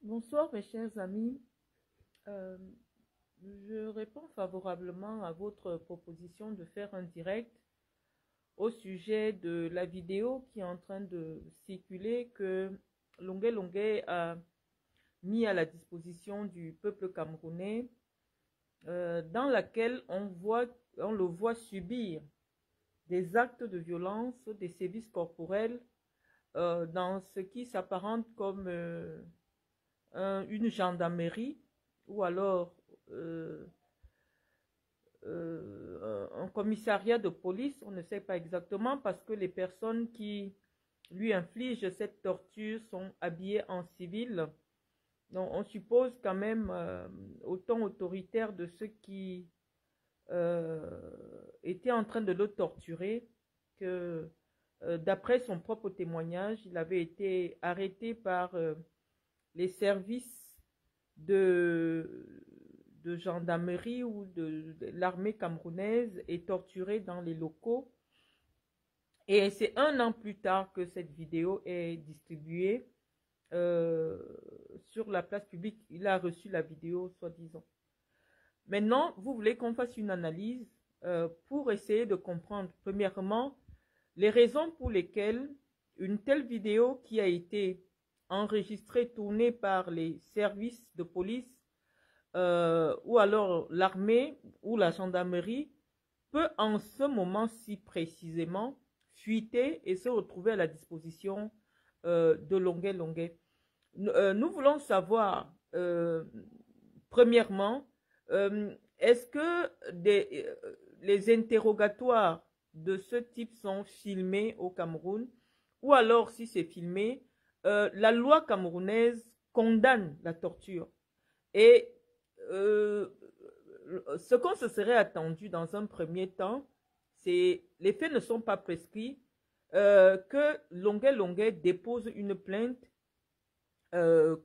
Bonsoir mes chers amis. Euh, je réponds favorablement à votre proposition de faire un direct au sujet de la vidéo qui est en train de circuler que Longuet Longuet a mis à la disposition du peuple camerounais, dans laquelle on le voit subir des actes de violence, des sévices corporels, dans ce qui s'apparente comme une gendarmerie ou alors euh, un commissariat de police, on ne sait pas exactement parce que les personnes qui lui infligent cette torture sont habillées en civil. Donc on suppose quand même autant autoritaire de ceux qui étaient en train de le torturer que d'après son propre témoignage, il avait été arrêté par les services de gendarmerie ou de l'armée camerounaise et torturé dans les locaux. Et c'est 1 an plus tard que cette vidéo est distribuée euh, sur la place publique. Il a reçu la vidéo, soi-disant. Maintenant, vous voulez qu'on fasse une analyse pour essayer de comprendre, premièrement, les raisons pour lesquelles une telle vidéo qui a été enregistrée, tournée par les services de police ou alors l'armée ou la gendarmerie peut en ce moment-ci précisément fuiter et se retrouver à la disposition de Longuet Longuet. Nous voulons savoir, premièrement, est-ce que les interrogatoires de ce type sont filmés au Cameroun, ou alors si c'est filmé, la loi camerounaise condamne la torture. Et ce qu'on se serait attendu dans un premier temps, c'est les faits ne sont pas prescrits, que Longuet Longuet dépose une plainte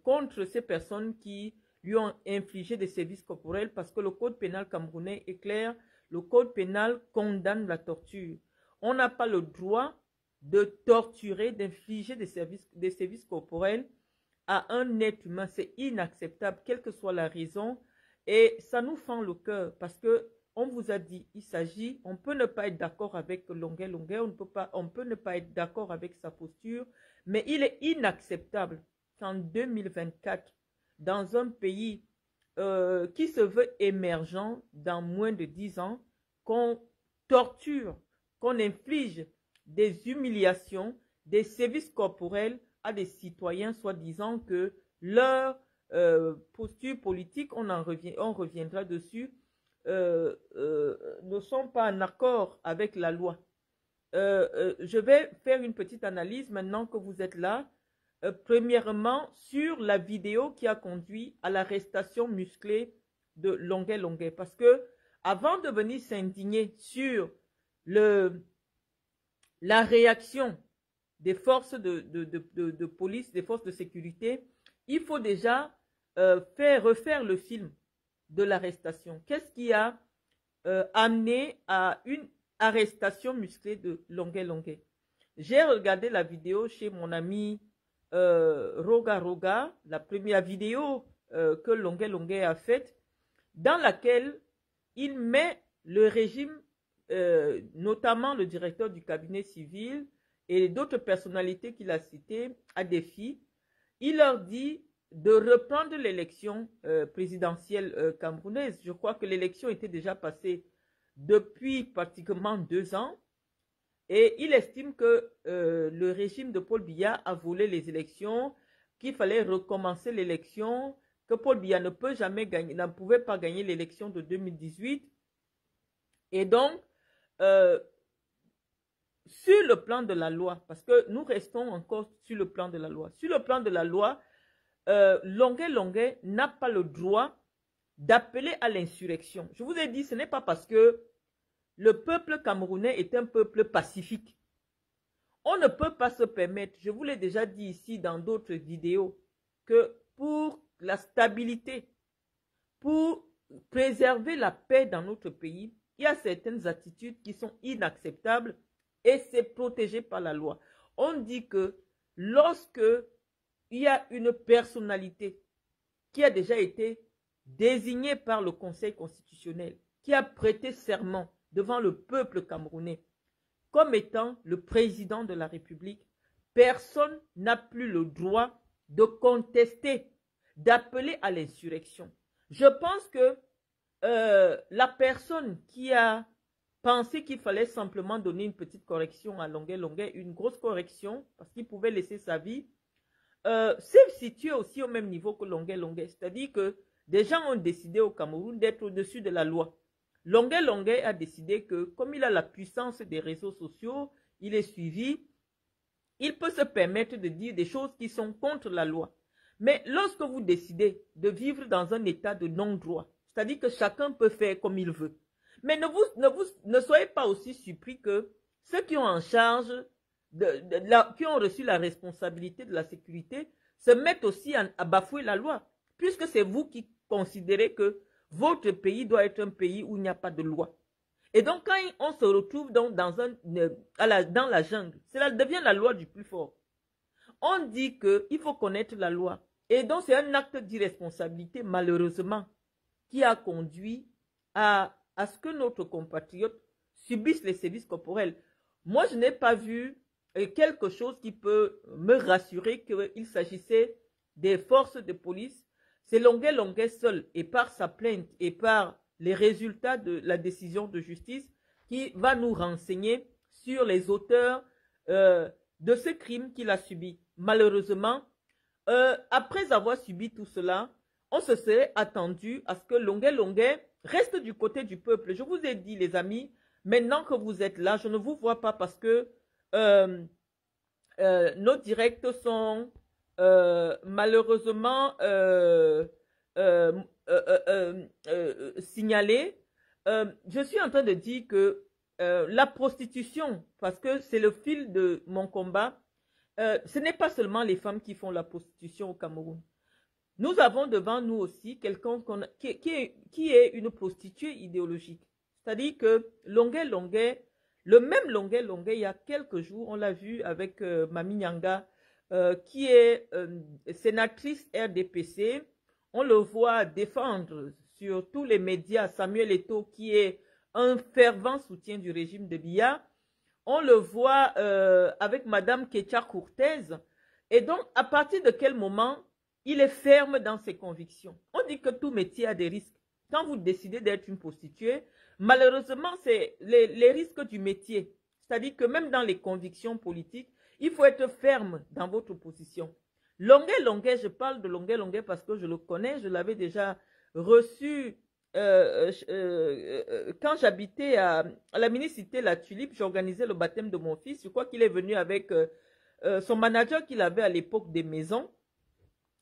contre ces personnes qui lui ont infligé des sévices corporels parce que le code pénal camerounais est clair, le code pénal condamne la torture. On n'a pas le droit de torturer, d'infliger des sévices corporels à un être humain. C'est inacceptable, quelle que soit la raison. Et ça nous fend le cœur parce que on vous a dit, il s'agit, on peut ne pas être d'accord avec Longuet Longuet, on peut ne pas être d'accord avec sa posture, mais il est inacceptable qu'en 2024, dans un pays qui se veut émergent dans moins de 10 ans, qu'on torture, qu'on inflige des humiliations, des sévices corporels à des citoyens, soi-disant que leur posture politique, on reviendra dessus, ne sont pas en accord avec la loi. Je vais faire une petite analyse maintenant que vous êtes là. Premièrement, sur la vidéo qui a conduit à l'arrestation musclée de Longuet Longuet. Parce que avant de venir s'indigner sur la réaction des forces de police, des forces de sécurité, il faut déjà refaire le film de l'arrestation. Qu'est-ce qui a amené à une arrestation musclée de Longuet Longuet? J'ai regardé la vidéo chez mon ami Roga Roga, la première vidéo que Longuet Longuet a faite, dans laquelle il met le régime, notamment le directeur du cabinet civil et d'autres personnalités qu'il a citées, à défi. Il leur dit de reprendre l'élection présidentielle camerounaise. Je crois que l'élection était déjà passée depuis pratiquement 2 ans. Et il estime que le régime de Paul Biya a volé les élections, qu'il fallait recommencer l'élection, que Paul Biya ne pouvait pas gagner l'élection de 2018. Et donc, sur le plan de la loi, parce que nous restons encore sur le plan de la loi. Sur le plan de la loi, Longuet Longuet n'a pas le droit d'appeler à l'insurrection. Je vous ai dit, ce n'est pas parce que le peuple camerounais est un peuple pacifique. On ne peut pas se permettre, je vous l'ai déjà dit ici dans d'autres vidéos, que pour la stabilité, pour préserver la paix dans notre pays, il y a certaines attitudes qui sont inacceptables et c'est protégé par la loi. On dit que lorsque il y a une personnalité qui a déjà été désigné par le Conseil constitutionnel, qui a prêté serment devant le peuple camerounais comme étant le président de la République, personne n'a plus le droit de contester, d'appeler à l'insurrection. Je pense que la personne qui a pensé qu'il fallait simplement donner une petite correction à Longuet Longuet, une grosse correction, parce qu'il pouvait laisser sa vie, s'est situé aussi au même niveau que Longuet Longuet. C'est-à-dire que des gens ont décidé au Cameroun d'être au-dessus de la loi. Longuet Longuet a décidé que, comme il a la puissance des réseaux sociaux, il est suivi, il peut se permettre de dire des choses qui sont contre la loi. Mais lorsque vous décidez de vivre dans un état de non-droit, c'est-à-dire que chacun peut faire comme il veut, mais ne soyez pas aussi surpris que ceux qui ont en charge, qui ont reçu la responsabilité de la sécurité, se mettent aussi à bafouer la loi, puisque c'est vous qui considérez que votre pays doit être un pays où il n'y a pas de loi. Et donc, quand on se retrouve dans la jungle, cela devient la loi du plus fort. On dit qu'il faut connaître la loi. Et donc, c'est un acte d'irresponsabilité, malheureusement, qui a conduit à ce que notre compatriote subisse les sévices corporels. Moi, je n'ai pas vu quelque chose qui peut me rassurer qu'il s'agissait des forces de police. C'est Longuet Longuet seul, et par sa plainte et par les résultats de la décision de justice, qui va nous renseigner sur les auteurs de ce crime qu'il a subi. Malheureusement, après avoir subi tout cela, on se serait attendu à ce que Longuet Longuet reste du côté du peuple. Je vous ai dit, les amis, maintenant que vous êtes là, je ne vous vois pas parce que nos directs sont malheureusement signalés. Je suis en train de dire que la prostitution, parce que c'est le fil de mon combat, ce n'est pas seulement les femmes qui font la prostitution au Cameroun. Nous avons devant nous aussi quelqu'un qui est une prostituée idéologique. C'est-à-dire que Longuet Longuet, le même Longuet Longuet, il y a quelques jours, on l'a vu avec Mami Nyanga, qui est sénatrice RDPC. On le voit défendre sur tous les médias Samuel Eto'o, qui est un fervent soutien du régime de Biya. On le voit avec Madame Ketia Cortez. Et donc, à partir de quel moment il est ferme dans ses convictions? On dit que tout métier a des risques. Quand vous décidez d'être une prostituée, malheureusement, c'est les risques du métier. C'est-à-dire que même dans les convictions politiques, il faut être ferme dans votre position. Longuet Longuet, je parle de Longuet Longuet parce que je le connais, je l'avais déjà reçu quand j'habitais à la mini-cité La Tulipe, j'organisais le baptême de mon fils. Je crois qu'il est venu avec son manager qu'il avait à l'époque des maisons.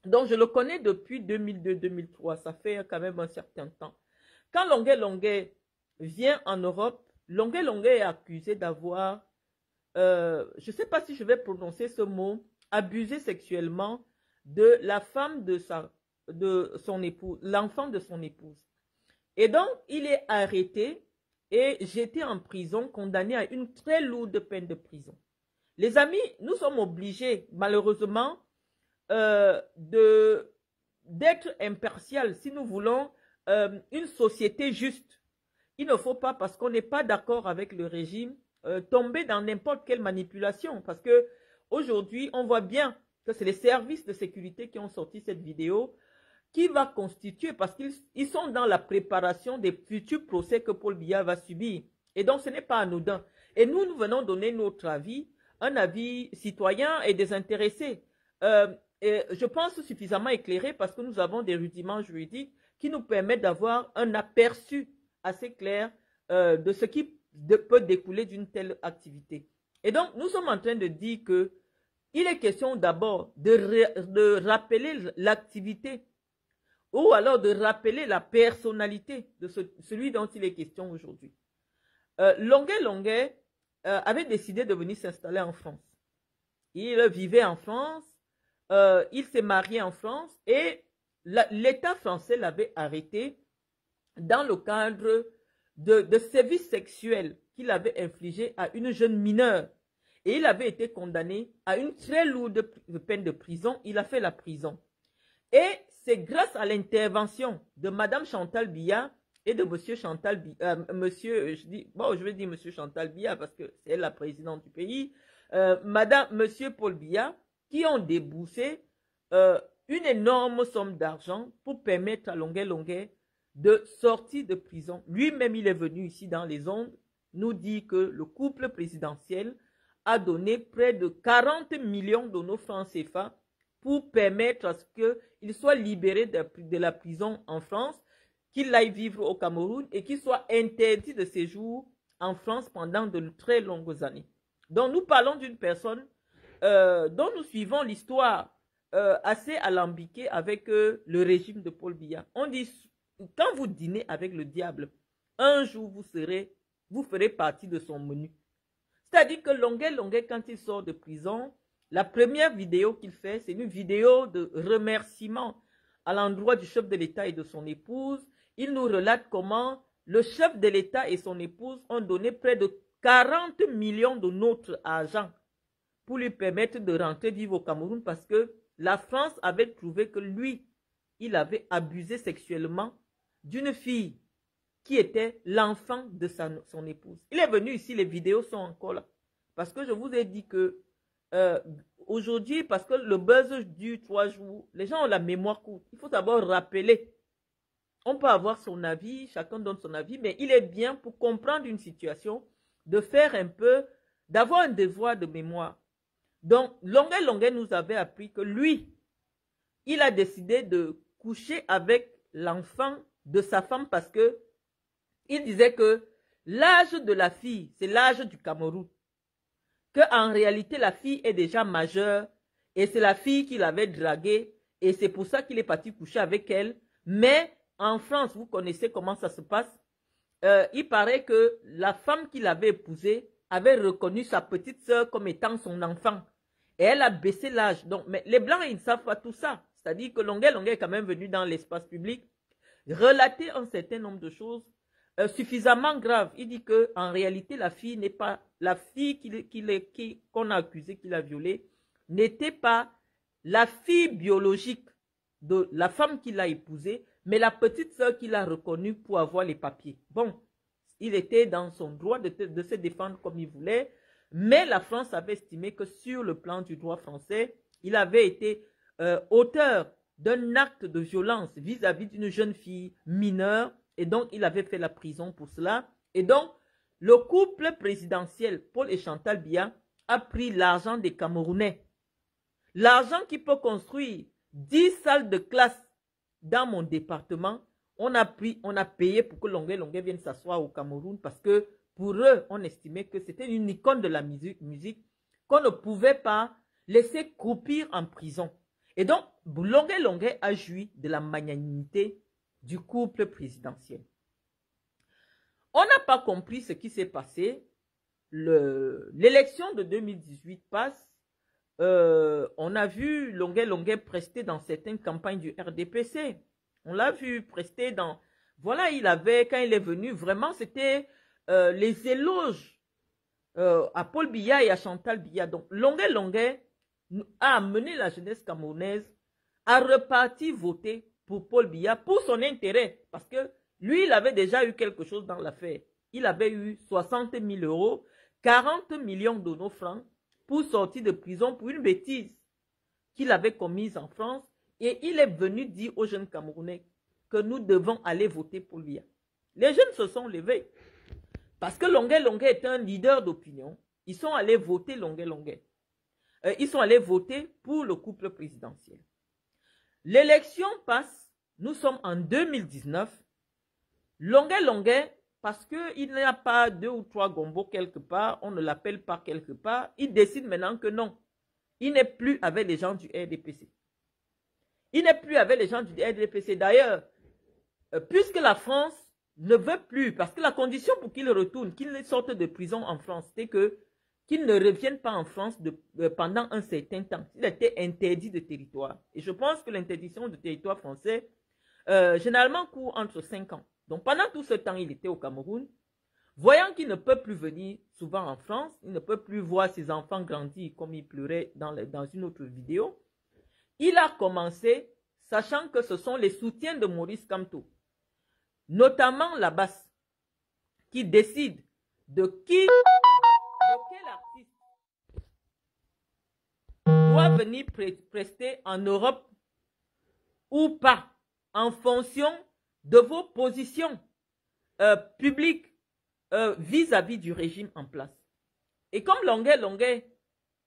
Donc, je le connais depuis 2002-2003. Ça fait quand même un certain temps. Quand Longuet Longuet vient en Europe, Longuet Longuet est accusé d'avoir, je ne sais pas si je vais prononcer ce mot, abusé sexuellement de la femme de son épouse, l'enfant de son épouse. Et donc, il est arrêté et jeté en prison, condamné à une très lourde peine de prison. Les amis, nous sommes obligés, malheureusement, d'être impartial si nous voulons une société juste. Il ne faut pas, parce qu'on n'est pas d'accord avec le régime, tomber dans n'importe quelle manipulation. Parce que aujourd'hui, on voit bien que c'est les services de sécurité qui ont sorti cette vidéo, qui va constituer, parce qu'ils sont dans la préparation des futurs procès que Paul Biya va subir. Et donc, ce n'est pas anodin. Et nous venons donner notre avis, un avis citoyen et désintéressé. Et je pense suffisamment éclairé parce que nous avons des rudiments juridiques qui nous permettent d'avoir un aperçu assez clair de ce qui peut découler d'une telle activité. Et donc, nous sommes en train de dire que il est question d'abord de rappeler l'activité ou alors de rappeler la personnalité de celui dont il est question aujourd'hui. Longuet Longuet avait décidé de venir s'installer en France. Il vivait en France, il s'est marié en France et l'État français l'avait arrêté dans le cadre de sévices sexuels qu'il avait infligés à une jeune mineure. Et il avait été condamné à une très lourde peine de prison. Il a fait la prison. Et c'est grâce à l'intervention de Madame Chantal Biya et de Monsieur Chantal Biya, je vais dire Monsieur Chantal Biya parce que c'est elle la présidente du pays, Monsieur Paul Biya, qui ont déboursé une énorme somme d'argent pour permettre à Longuet Longuet de sortir de prison. Lui-même, il est venu ici dans les ondes, nous dit que le couple présidentiel a donné près de 40 millions de nos francs CFA pour permettre à ce qu'il soit libéré de la prison en France, qu'il aille vivre au Cameroun et qu'il soit interdit de séjour en France pendant de très longues années. Donc nous parlons d'une personne dont nous suivons l'histoire assez alambiquée avec le régime de Paul Biya. On dit, quand vous dînez avec le diable, un jour vous ferez partie de son menu. C'est-à-dire que Longuet Longuet, quand il sort de prison, la première vidéo qu'il fait, c'est une vidéo de remerciement à l'endroit du chef de l'État et de son épouse. Il nous relate comment le chef de l'État et son épouse ont donné près de 40 millions de notre argent pour lui permettre de rentrer vivre au Cameroun parce que la France avait trouvé que lui, il avait abusé sexuellement d'une fille qui était l'enfant de son épouse. Il est venu ici, les vidéos sont encore là. Parce que je vous ai dit que aujourd'hui, parce que le buzz dure 3 jours, les gens ont la mémoire courte. Il faut d'abord rappeler. On peut avoir son avis, chacun donne son avis, mais il est bien pour comprendre une situation, de faire un peu, d'avoir un devoir de mémoire. Donc, Longuet Longuet nous avait appris que lui, il a décidé de coucher avec l'enfant de sa femme parce que il disait que l'âge de la fille, c'est l'âge du Cameroun. Qu'en réalité, la fille est déjà majeure et c'est la fille qu'il avait draguée et c'est pour ça qu'il est parti coucher avec elle. Mais en France, vous connaissez comment ça se passe. Il paraît que la femme qu'il avait épousée avait reconnu sa petite sœur comme étant son enfant. Et elle a baissé l'âge. Donc, mais les Blancs, ils ne savent pas tout ça. C'est-à-dire que Longuet Longuet est quand même venu dans l'espace public relater un certain nombre de choses suffisamment graves. Il dit qu'en réalité, la fille n'est pas la fille qu'on a accusée qu'il a violée, n'était pas la fille biologique de la femme qu'il a épousée, mais la petite sœur qu'il a reconnue pour avoir les papiers. Bon, il était dans son droit de se défendre comme il voulait, mais la France avait estimé que sur le plan du droit français, il avait été auteur d'un acte de violence vis-à-vis d'une jeune fille mineure, et donc il avait fait la prison pour cela. Et donc, le couple présidentiel, Paul et Chantal Biya, a pris l'argent des Camerounais. L'argent qui peut construire 10 salles de classe dans mon département, on a payé pour que Longuet Longuet vienne s'asseoir au Cameroun parce que pour eux, on estimait que c'était une icône de la musique qu'on ne pouvait pas laisser croupir en prison. Et donc, Longuet Longuet a joui de la magnanimité du couple présidentiel. On n'a pas compris ce qui s'est passé. L'élection de 2018 passe. On a vu Longuet Longuet prester dans certaines campagnes du RDPC. On l'a vu prester dans... Voilà, quand il est venu, vraiment, c'était les éloges à Paul Biya et à Chantal Biya. Donc, Longuet Longuet a amené la jeunesse camerounaise à repartir voter pour Paul Biya pour son intérêt. Parce que lui, il avait déjà eu quelque chose dans l'affaire. Il avait eu 60 000 €, 40 millions de nos francs pour sortir de prison pour une bêtise qu'il avait commise en France. Et il est venu dire aux jeunes Camerounais que nous devons aller voter pour Biya. Les jeunes se sont levés. Parce que Longuet Longuet est un leader d'opinion. Ils sont allés voter Longuet Longuet. Ils sont allés voter pour le couple présidentiel. L'élection passe. Nous sommes en 2019. Longuet Longuet, parce qu'il n'y a pas 2 ou 3 gombos quelque part, on ne l'appelle pas quelque part, il décide maintenant que non. Il n'est plus avec les gens du RDPC. Il n'est plus avec les gens du RDPC. D'ailleurs, puisque la France ne veut plus, parce que la condition pour qu'il retourne, qu'il sorte de prison en France, c'était qu'il ne revienne pas en France pendant un certain temps. Il était interdit de territoire. Et je pense que l'interdiction de territoire français, généralement, court entre 5 ans. Donc, pendant tout ce temps, il était au Cameroun. Voyant qu'il ne peut plus venir souvent en France, il ne peut plus voir ses enfants grandir comme il pleurait dans une autre vidéo, il a commencé sachant que ce sont les soutiens de Maurice Kamto, notamment la basse, qui décide de quel artiste doit venir prester en Europe ou pas, en fonction de vos positions publiques vis-à-vis du régime en place. Et comme Longuet,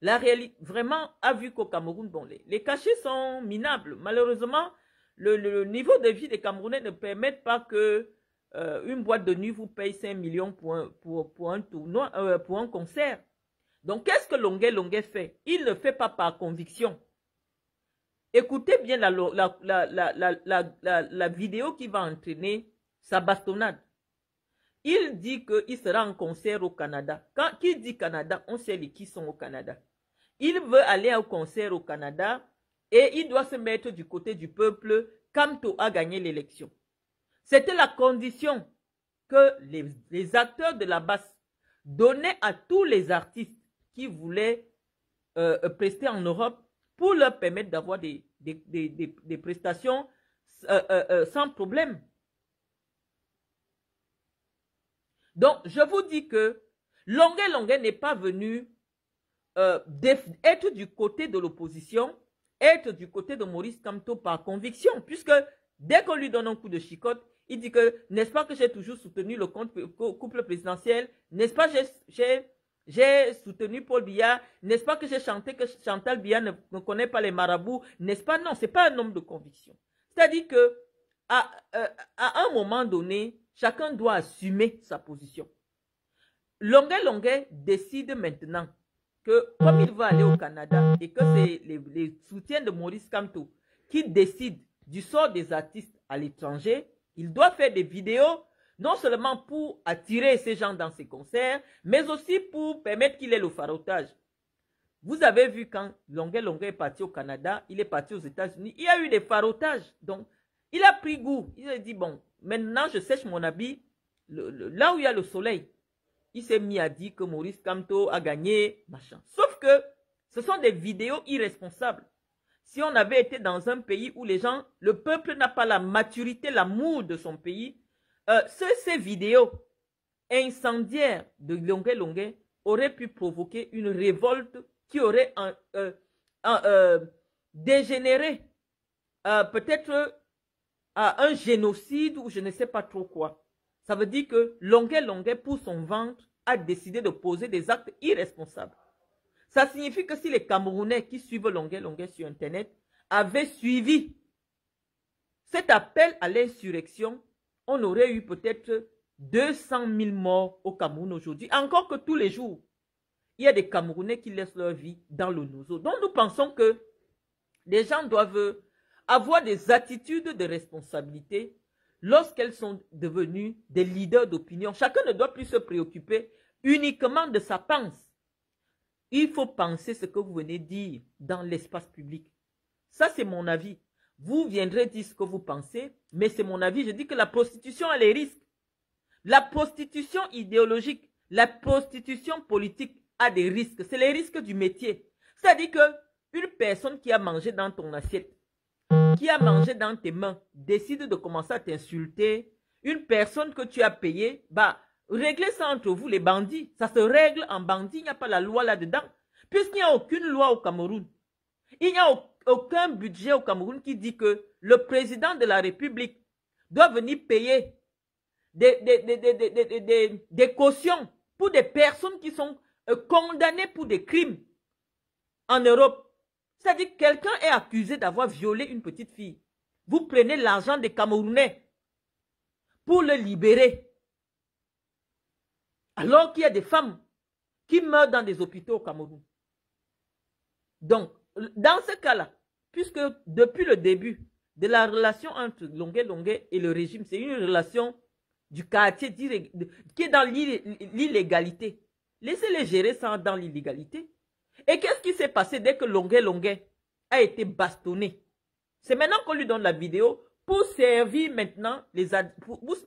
la réalité vraiment a vu qu'au Cameroun, bon, les cachets sont minables. Malheureusement, le niveau de vie des Camerounais ne permet pas que une boîte de nuit vous paye 5 millions pour un tournoi, pour un concert. Donc, qu'est-ce que Longuet fait? Il ne fait pas par conviction. Écoutez bien la vidéo qui va entraîner sa bastonnade. Il dit qu'il sera en concert au Canada. Quand il dit Canada, on sait qui sont au Canada. Il veut aller au concert au Canada et il doit se mettre du côté du peuple. Kamto a gagné l'élection. C'était la condition que les acteurs de la basse donnaient à tous les artistes qui voulaient prester en Europe pour leur permettre d'avoir des prestations sans problème. Donc, je vous dis que Longuet n'est pas venu être du côté de l'opposition, être du côté de Maurice Kamto par conviction, puisque dès qu'on lui donne un coup de chicotte, il dit que, n'est-ce pas que j'ai toujours soutenu le couple présidentiel, n'est-ce pas j'ai soutenu Paul Biya, n'est-ce pas que j'ai chanté que Chantal Biya ne connaît pas les marabouts, n'est-ce pas? Non, ce n'est pas un homme de conviction. C'est-à-dire que à un moment donné, chacun doit assumer sa position. Longuet décide maintenant que comme il va aller au Canada et que c'est les soutiens de Maurice Kamto qui décident du sort des artistes à l'étranger, il doit faire des vidéos non seulement pour attirer ces gens dans ses concerts, mais aussi pour permettre qu'il ait le farotage. Vous avez vu quand Longuet est parti au Canada, il est parti aux États-Unis, il y a eu des farotages. Donc, il a pris goût. Il a dit, bon, maintenant je sèche mon habit là où il y a le soleil. Il s'est mis à dire que Maurice Kamto a gagné, machin. Sauf que ce sont des vidéos irresponsables. Si on avait été dans un pays où les gens, le peuple n'a pas la maturité, l'amour de son pays, ces vidéos incendiaires de Longuet auraient pu provoquer une révolte qui aurait dégénéré peut-être à un génocide ou je ne sais pas trop quoi. Ça veut dire que Longuet, pour son ventre, a décidé de poser des actes irresponsables. Ça signifie que si les Camerounais qui suivent Longuet sur Internet avaient suivi cet appel à l'insurrection, on aurait eu peut-être 200 000 morts au Cameroun aujourd'hui. Encore que tous les jours, il y a des Camerounais qui laissent leur vie dans le nozo. Donc nous pensons que les gens doivent avoir des attitudes de responsabilité lorsqu'elles sont devenues des leaders d'opinion. Chacun ne doit plus se préoccuper uniquement de sa pensée. Il faut penser ce que vous venez dire dans l'espace public. Ça, c'est mon avis. Vous viendrez dire ce que vous pensez, mais c'est mon avis. Je dis que la prostitution a les risques. La prostitution idéologique, la prostitution politique a des risques. C'est les risques du métier. C'est-à-dire qu'une personne qui a mangé dans ton assiette, qui a mangé dans tes mains, décide de commencer à t'insulter, une personne que tu as payée, bah, réglez ça entre vous, les bandits. Ça se règle en bandit, il n'y a pas la loi là-dedans. Puisqu'il n'y a aucune loi au Cameroun. Il n'y a aucun budget au Cameroun qui dit que le président de la République doit venir payer des cautions pour des personnes qui sont condamnées pour des crimes en Europe. C'est-à-dire que quelqu'un est accusé d'avoir violé une petite fille. Vous prenez l'argent des Camerounais pour le libérer. Alors qu'il y a des femmes qui meurent dans des hôpitaux au Cameroun. Donc, dans ce cas-là, puisque depuis le début de la relation entre Longuet et le régime, c'est une relation du quartier qui est dans l'illégalité. Laissez-les gérer ça dans l'illégalité. Et qu'est-ce qui s'est passé dès que Longuet a été bastonné? C'est maintenant qu'on lui donne la vidéo pour servir maintenant,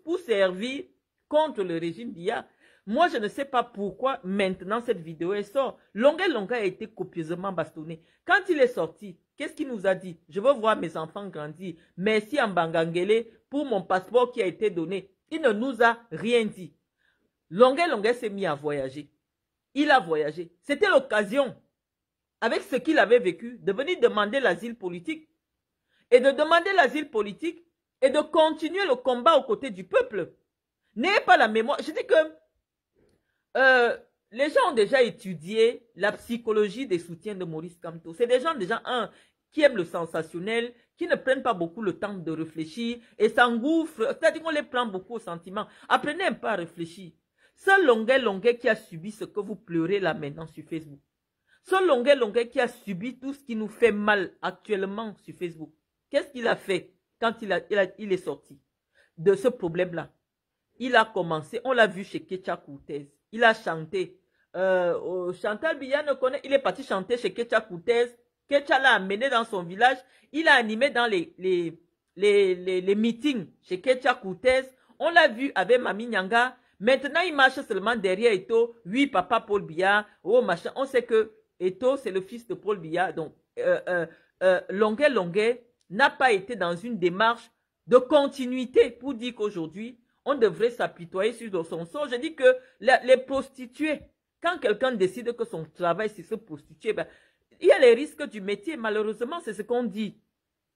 pour servir contre le régime d'IA. Moi, je ne sais pas pourquoi maintenant cette vidéo est sortie. Longuet a été copieusement bastonné. Quand il est sorti, Qu'est-ce qu'il nous a dit? Je veux voir mes enfants grandir. Merci à Mbangangele pour mon passeport qui a été donné. Il ne nous a rien dit. Longuet s'est mis à voyager. Il a voyagé. C'était l'occasion, avec ce qu'il avait vécu, de venir demander l'asile politique. Et de demander l'asile politique et de continuer le combat aux côtés du peuple. N'ayez pas la mémoire. Je dis que les gens ont déjà étudié la psychologie des soutiens de Maurice Kamto. C'est des gens déjà, qui aiment le sensationnel, qui ne prennent pas beaucoup le temps de réfléchir et s'engouffrent. C'est-à-dire qu'on les prend beaucoup au sentiment. Apprenez un peu à réfléchir. Ce Longuet qui a subi ce que vous pleurez là maintenant sur Facebook. Ce Longuet qui a subi tout ce qui nous fait mal actuellement sur Facebook. Qu'est-ce qu'il a fait quand il est sorti de ce problème-là? Il a commencé, on l'a vu chez Kecha Koutez. Il a chanté. Chantal Biya ne connaît, il est parti chanter chez Kecha Koutez. Kecha l'a amené dans son village. Il a animé dans les meetings chez Kecha Koutez. On l'a vu avec Mami Nyanga. Maintenant, il marche seulement derrière Eto. Oui, papa Paul Biya. Oh, machin. On sait que Eto, c'est le fils de Paul Biya. Donc, Longuet n'a pas été dans une démarche de continuité pour dire qu'aujourd'hui, on devrait s'apitoyer sur son sort. Je dis que les prostituées, quand quelqu'un décide que son travail, c'est se prostituer, ben, il y a les risques du métier. Malheureusement, c'est ce qu'on dit.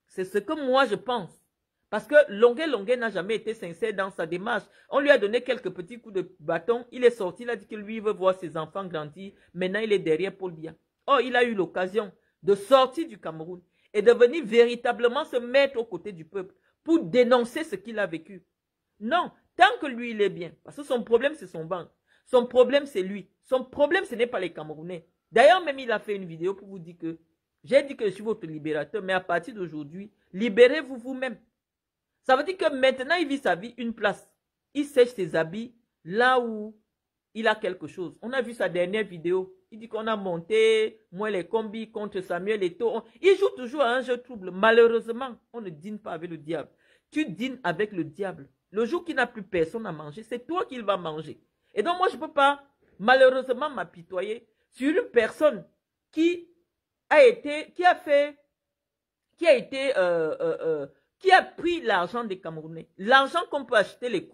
C'est ce que moi, je pense. Parce que Longuet n'a jamais été sincère dans sa démarche. On lui a donné quelques petits coups de bâton. Il est sorti, il a dit que lui, il veut voir ses enfants grandir. Maintenant, il est derrière Paul Biya. Oh, il a eu l'occasion de sortir du Cameroun et de venir véritablement se mettre aux côtés du peuple pour dénoncer ce qu'il a vécu. Non, tant que lui, il est bien. Parce que son problème, c'est son banque. Son problème, c'est lui. Son problème, ce n'est pas les Camerounais. D'ailleurs, même il a fait une vidéo pour vous dire que j'ai dit que je suis votre libérateur, mais à partir d'aujourd'hui, libérez-vous vous-même. Ça veut dire que maintenant, il vit sa vie une place. Il sèche ses habits là où il a quelque chose. On a vu sa dernière vidéo. Il dit qu'on a monté, moi les combis contre Samuel Eto'o. Il joue toujours à un jeu trouble. Malheureusement, on ne dîne pas avec le diable. Tu dînes avec le diable. Le jour qu'il n'a plus personne à manger, c'est toi qu'il va manger. Et donc moi, je ne peux pas malheureusement m'apitoyer sur une personne qui a pris l'argent des Camerounais. L'argent qu'on peut acheter les